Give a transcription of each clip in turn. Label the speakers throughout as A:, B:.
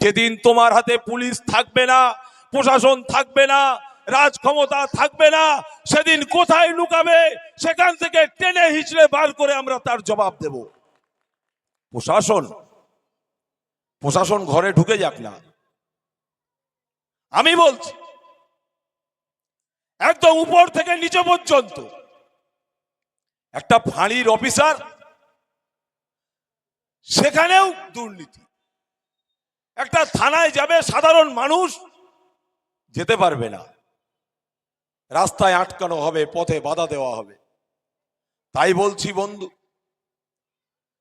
A: যেদিন তোমার হাতে পুলিশ থাকবে না, প্রশাসন থাকবে না, রাজ ক্ষমতা থাকবে না, সেদিন কোথায় লুকাবে সেখান থেকে টেনে হিচড়ে বার করে আমরা তার জবাব দেব। প্রশাসন ঘরে ঢুকে যাক না, আমি বলছি একদম উপর থেকে নিচে পর্যন্ত একটা ফাঁড়ির অফিসার, সেখানেও দুর্নীতি। একটা থানায় যাবে সাধারণ মানুষ, যেতে পারবে না, রাস্তায় আটকানো হবে, পথে বাধা দেওয়া হবে। তাই বলছি বন্ধু,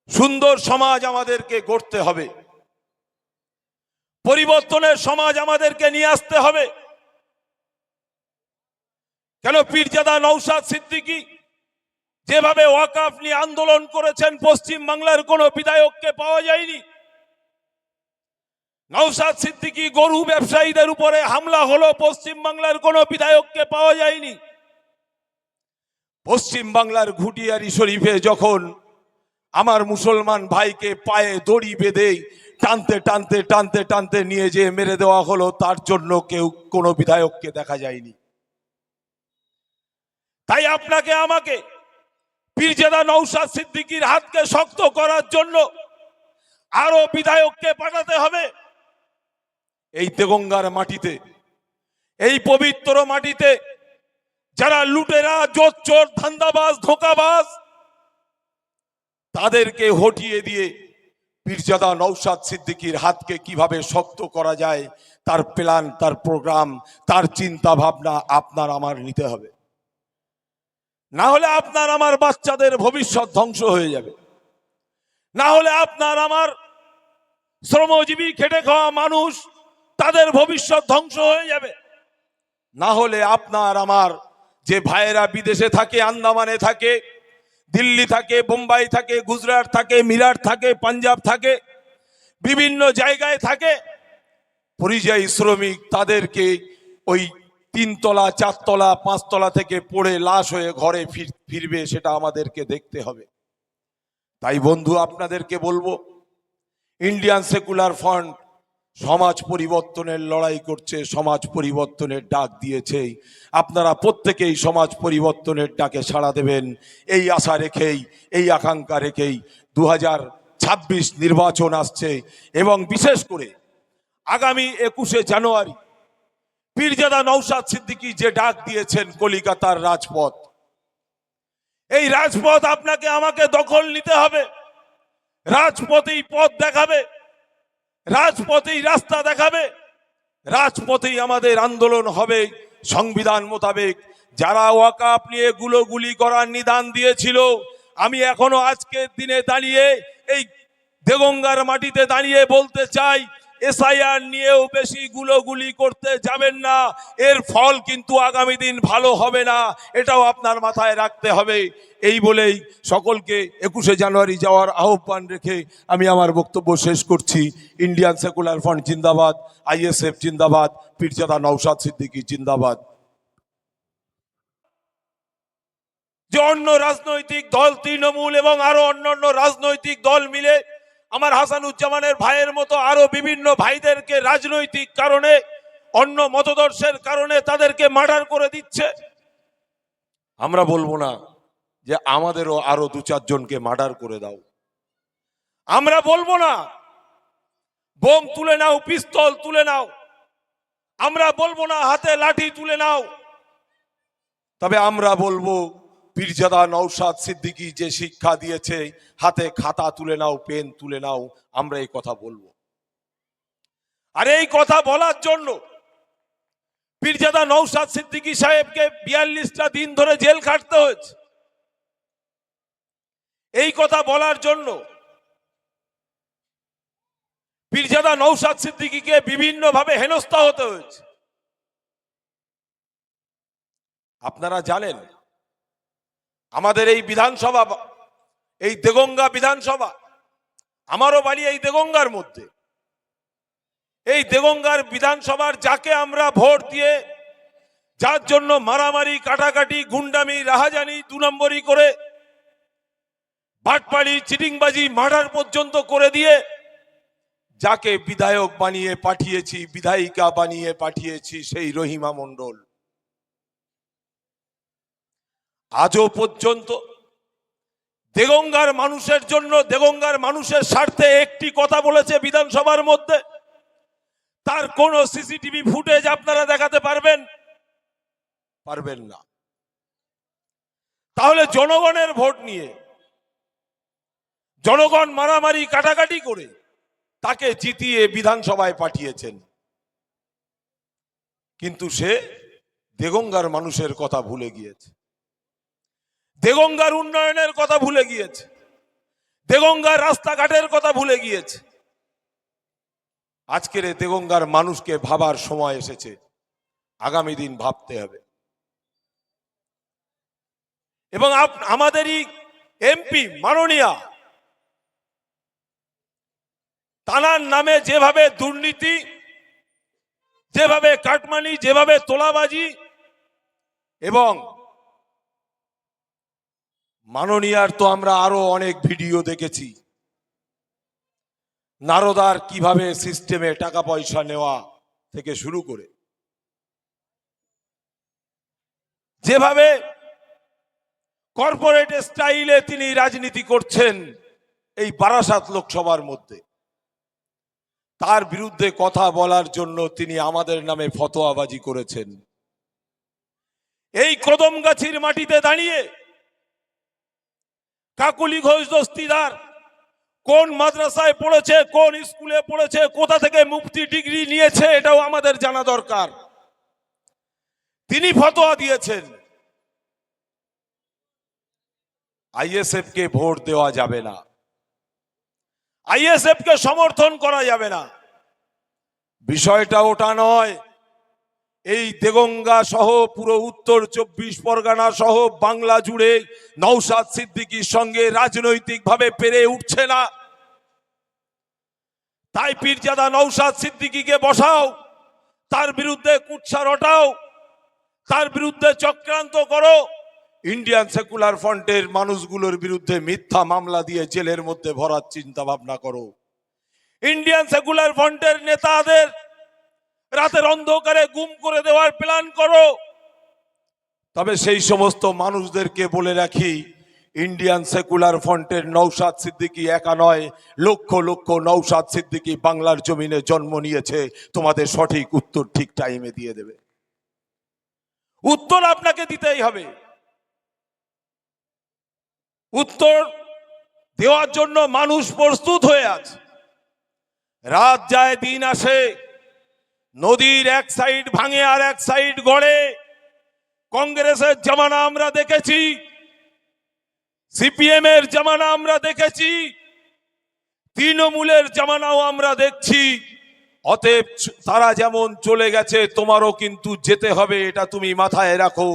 A: সুন্দর সমাজ আমাদেরকে গড়তে হবে, পরিবর্তনের সমাজ আমাদেরকে নিয়ে আসতে হবে। কেন পীরজাদা নওশাদ সিদ্দিকী যেভাবে ওয়াকফ নিয়ে আন্দোলন করেছেন, পশ্চিম বাংলার কোন বিধায়ককে পাওয়া যায়নি। নওশাদ সিদ্দিকী গরু ব্যবসায়ীদের উপরে হামলা হলো, পশ্চিম বাংলার কোন বিধায়ককে পাওয়া যায়নি। পশ্চিম বাংলার ঘুটিয়ারি শরীফে যখন আমার মুসলমান ভাইকে পায়ে দড়ি বেঁধে টানতে টানতে টানতে টানতে নিয়ে যেয়ে মেরে দেওয়া হলো, তার জন্য কোনো বিধায়ককে দেখা যায়নি। তাই আপনাকে আমাকে পীরজাদা নওশাদ সিদ্দিকীর হাতকে শক্ত করার জন্য আরো বিধায়ককে পাঠাতে হবে। এই দেগঙ্গার মাটিতে, এই পবিত্র মাটিতে যারা লুটেরা, জোচ্চোর, ধান্দাবাজ, ধোঁকাবাজ, তাদেরকে হটিয়ে দিয়ে পীরজাদা নওশাদ সিদ্দিকীর হাতকে কিভাবে শক্ত করা যায়, তার প্ল্যান, তার প্রোগ্রাম, তার চিন্তা ভাবনা আপনার আমার নিতে হবে। না হলে আপনার আমার বাচ্চাদের ভবিষ্যৎ ধ্বংস হয়ে যাবে। না হলে আপনার আমার শ্রমজীবী খেটে খাওয়া মানুষ, তাদের ভবিষ্যৎ ধ্বংস হয়ে যাবে। না হলে আপনার আমার যে ভাইয়েরা বিদেশে থাকে, আন্দামানে থাকে, দিল্লি থাকে, বোম্বাই থাকে, গুজরাট থাকে, মিরাট থাকে, পাঞ্জাব থাকে, বিভিন্ন জায়গায় থাকে, পরিযায়ী শ্রমিক, তাদেরকে ওই 3 তলা 4 তলা 5 তলা থেকে পড়ে লাশ হয়ে ঘরে ফিরবে, সেটা আমাদেরকে দেখতে হবে। তাই বন্ধু, আপনাদেরকে বলবো, ইন্ডিয়ান সেকুলার ফ্রন্ট সমাজ পরিবর্তনের লড়াই করছে, সমাজ পরিবর্তনের ডাক দিয়েছে। আপনারা প্রত্যেকেই সমাজ পরিবর্তনের ডাকে সাড়া দেবেন, এই আশা রেখেই, এই আকাঙ্ক্ষা রেখেই 2026 নির্বাচন আসছে, এবং বিশেষ করে আগামী 21শে জানুয়ারি পীরজাদা নওশাদ সিদ্দিকী যে ডাক দিয়েছেন কলিকাতার রাজপথ, এই রাজপথ আপনাকে আমাকে দখল নিতে হবে। রাজপথেই পথ দেখাবে, রাজপথেই রাস্তা দেখাবে, রাজপথেই আমাদের আন্দোলন হবে সংবিধান মোতাবেক। যারা ওয়াকফ নিয়ে গুলি করার নিদান দিয়েছিল, আমি এখনো আজকের দিনে দাঁড়িয়ে এই দেগঙ্গার মাটিতে দাঁড়িয়ে বলতে চাই, এসআইআর নিয়েও বেশি গুলি করতে যাবেন না, এর ফল কিন্তু আগামী দিন ভালো হবে না, এটাও আপনার মাথায় রাখতে হবে। এই বলেই সকলকে 21শে জানুয়ারি যাওয়ার আহ্বান রেখে আমি আমার বক্তব্য শেষ করছি। ইন্ডিয়ান সেকুলার ফ্রন্ট জিন্দাবাদ, আইএসএফ জিন্দাবাদ, পীরজাদা নওশাদ সিদ্দিকী জিন্দাবাদ। যে অন্য রাজনৈতিক দল, তৃণমূল এবং আরো অন্যান্য রাজনৈতিক দল মিলে আমার হাসানুজ্জামানের ভাইয়ের মতো আরো বিভিন্ন ভাইদেরকে রাজনৈতিক কারণে, অন্য মতদর্শের কারণে তাদেরকে মার্ডার করে দিচ্ছে, আমরা বলবো না যে আমাদেরও আরো 2-4 জনকে মার্ডার করে দাও। আমরা বলবো না বোম তুলে নাও, পিস্তল তুলে নাও। আমরা বলবো না হাতে লাঠি তুলে নাও। তবে আমরা বলবো পীরজাদা নওশাদ সিদ্দিকী যে শিক্ষা দিয়েছে, হাতে খাতা তুলে নাও, পেন তুলে নাও, আমরা এই কথা বলবো। আর এই কথা বলার জন্য পীরজাদা নওশাদ সিদ্দিকী সাহেবকে 42টা দিন ধরে জেল খাটতে হয়েছে। এই কথা বলার জন্য পীরজাদা নওশাদ সিদ্দিকীকে বিভিন্নভাবে হেনস্থা হতে হয়েছে। আপনারা জানেন, আমাদের এই বিধানসভা, এই দেগঙ্গা বিধানসভা, আমারও বাড়ি এই দেগঙ্গার মধ্যে, এই দেগঙ্গার বিধানসভার যাকে আমরা ভোট দিয়ে, যার জন্য মারামারি, কাটাকাটি, গুন্ডামি, রাহাজানি, 2 নম্বরি করে বাটপাড়ি, চিটিংবাজি, মার্ডার পর্যন্ত করে দিয়ে যাকে বিধায়ক বানিয়ে পাঠিয়েছি, বিধায়িকা বানিয়ে পাঠিয়েছি, সেই রহিমা মণ্ডল আজও পর্যন্ত দেগঙ্গার মানুষের জন্য, দেগঙ্গার মানুষের স্বার্থে একটি কথা বলেছে বিধানসভার মধ্যে? তার কোন সিসিটিভি ফুটেজ আপনারা দেখাতে পারবেন? পারবেন না। তাহলে জনগণের ভোট নিয়ে জনগণ মারামারি কাটাকাটি করে তাকে জিতিয়ে বিধানসভায় পাঠিয়েছেন, কিন্তু সে দেগঙ্গার মানুষের কথা ভুলে গিয়েছে, দেগঙ্গার উন্নয়নের কথা ভুলে গিয়েছে, দেগঙ্গার রাস্তাঘাটের কথা ভুলে গিয়েছে। আজকের দেগঙ্গার মানুষকে ভাবার সময় এসেছে, আগামী দিন ভাবতে হবে। এবং আমাদেরই এমপি মাননীয়া, তানার নামে যেভাবে দুর্নীতি, যেভাবে কাটমানি, যেভাবে তোলাবাজি, এবং মাননীয়ার তো আমরা আরো অনেক ভিডিও দেখেছি, নারদার কিভাবে সিস্টেমে টাকা পয়সা নেওয়া থেকে শুরু করে যেভাবে কর্পোরেট স্টাইলে তিনি রাজনীতি করছেন এই বারাসাত লোকসভার মধ্যে, তার বিরুদ্ধে কথা বলার জন্য তিনি আমাদের নামে ফতোয়াবাজি করেছেন। এই কদমগাছির মাটিতে দাঁড়িয়ে কাকুলি ঘোষ দস্তিদার কোন মাদ্রাসায় পড়েছে, কোন স্কুলে পড়েছে, কোথা থেকে মুফতি ডিগ্রি নিয়েছে, এটাও আমাদের জানা দরকার। তিনি ফতোয়া দিয়েছেন আইএসএফ কে ভোট দেওয়া যাবে না, আইএসএফ কে সমর্থন করা যাবে না। বিষয়টা ওটা নয়। এই দেগঙ্গা সহ পুরো উত্তর 24 পরগনা সহ বাংলা জুড়ে নওশাদ সিদ্দিকীর সঙ্গে রাজনৈতিকভাবে পেরে উঠছে না। তাই পীরজাদা নওশাদ সিদ্দিকীকে বসাও, তার বিরুদ্ধে কুৎসা রটাও, তার বিরুদ্ধে চক্রান্ত করো, ইন্ডিয়ান সেকুলার ফ্রন্টের মানুষগুলোর বিরুদ্ধে মিথ্যা মামলা দিয়ে জেলের মধ্যে ভরার চিন্তা ভাবনা করো, ইন্ডিয়ান সেকুলার ফ্রন্টের নেতাদের রাতের অন্ধকারে গুম করে দেওয়ার প্ল্যান করো। তবে সেই সমস্ত মানুষদেরকে বলে রাখি, ইন্ডিয়ান সেকুলার ফ্রন্টের নওশাদ সিদ্দিকী একা নয়, লক্ষ লক্ষ নওশাদ সিদ্দিকী বাংলার জমিনে জন্ম নিয়েছে। তোমাদের সঠিক উত্তর ঠিক টাইমে দিয়ে দেবে। উত্তর আপনাকে দিতেই হবে। উত্তর দেওয়ার জন্য মানুষ প্রস্তুত হয়ে আছে। রাত যায় দিন আসে, নদীর এক সাইড ভাঙে আর এক সাইড গড়ে। কংগ্রেসের জামানা আমরা দেখেছি, সিপিএম এর জামানা আমরা দেখেছি, তৃণমূলের জামানাও আমরা দেখছি। অতএব তারা যেমন চলে গেছে তোমারও কিন্তু যেতে হবে, এটা তুমি মাথায় রাখো।